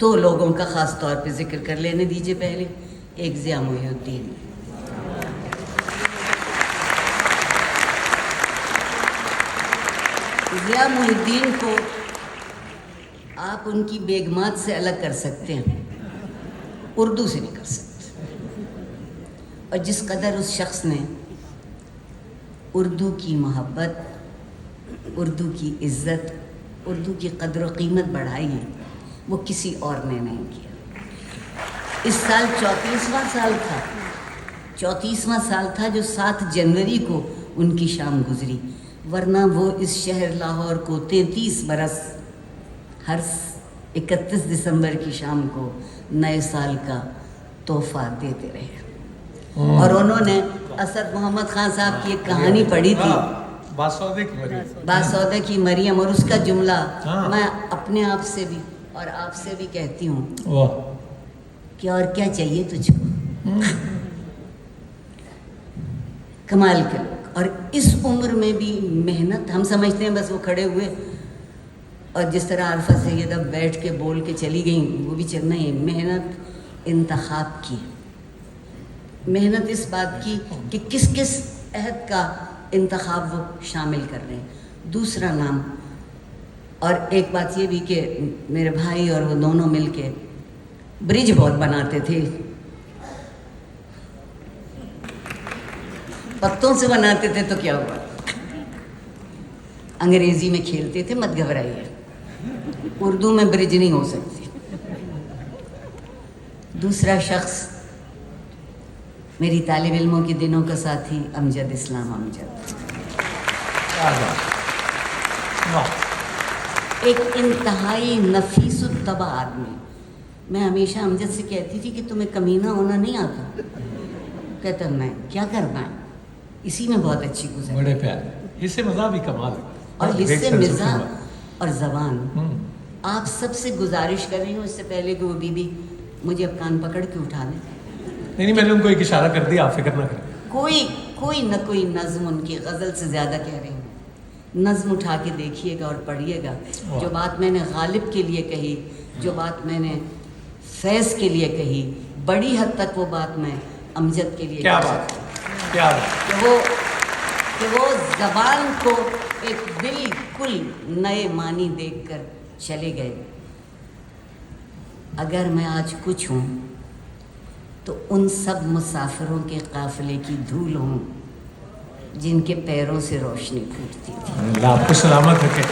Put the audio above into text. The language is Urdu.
دو لوگوں کا خاص طور پہ ذکر کر لینے دیجیے. پہلے ایک ضیاء محی الدین. ضیاء محی الدین کو آپ ان کی بیگمات سے الگ کر سکتے ہیں, اردو سے نہیں کر سکتے. اور جس قدر اس شخص نے اردو کی محبت, اردو کی عزت, اردو کی قدر و قیمت بڑھائی ہے, وہ کسی اور نے نہیں کیا. اس سال 34واں سال تھا, 34واں سال تھا جو 7 جنوری کو ان کی شام گزری, ورنہ وہ اس شہر لاہور کو 33 برس ہر 31 دسمبر کی شام کو نئے سال کا تحفہ دیتے رہے. اور انہوں نے اسد محمد خان صاحب کی ایک کہانی پڑھی تھی, باسودہ کی مریم, اور اس کا جملہ میں اپنے آپ سے بھی اور آپ سے بھی کہتی ہوں کہ اور کیا چاہیے تجھ کو. کمال کے لوگ, اور اس عمر میں بھی محنت. ہم سمجھتے ہیں بس وہ کھڑے ہوئے اور جس طرح عارفہ سیدہ بیٹھ کے بول کے چلی گئیں, وہ بھی چلنا ہی. محنت انتخاب کی, محنت اس بات کی کہ کس کس عہد کا انتخاب وہ شامل کر رہے ہیں. دوسرا نام, اور ایک بات یہ بھی کہ میرے بھائی اور وہ دونوں مل کے برج بہت بناتے تھے, پتوں سے بناتے تھے تو کیا ہوا, انگریزی میں کھیلتے تھے, مت گھبرائیے, اردو میں برج نہیں ہو سکتی. دوسرا شخص میری طالب علموں کے دنوں کا ساتھی امجد اسلام امجد, ایک انتہائی نفیس الطبع آدمی. میں ہمیشہ امجد سے کہتی تھی کہ تمہیں کمینہ ہونا نہیں آتا. کہتا میں کیا کرنا ہے, اسی میں بہت اچھی گزری. بڑے پیارے, اس سے مزہ بھی کمال ہے. اور اس سے مزاح اور زبان. آپ سب سے گزارش کر رہی ہوں اس سے پہلے کہ وہ بی بی مجھے اب کان پکڑ کے اٹھا دیں. نہیں, میں نے ان کو ایک اشارہ کر دیا, آپ فکر نہ کریں. کوئی نہ کوئی نظم ان کی غزل سے زیادہ کہہ رہی ہوں. نظم اٹھا کے دیکھیے گا اور پڑھیے گا. جو بات میں نے غالب کے لیے کہی, جو بات میں نے فیض کے لیے کہی, بڑی حد تک وہ بات میں امجد کے لیے کیا بات کہ وہ زبان کو ایک بالکل نئے معنی دیکھ کر چلے گئے. اگر میں آج کچھ ہوں تو ان سب مسافروں کے قافلے کی دھول ہوں جن کے پیروں سے روشنی پھوٹتی تھی. اللہ آپ کو سلامت رکھے.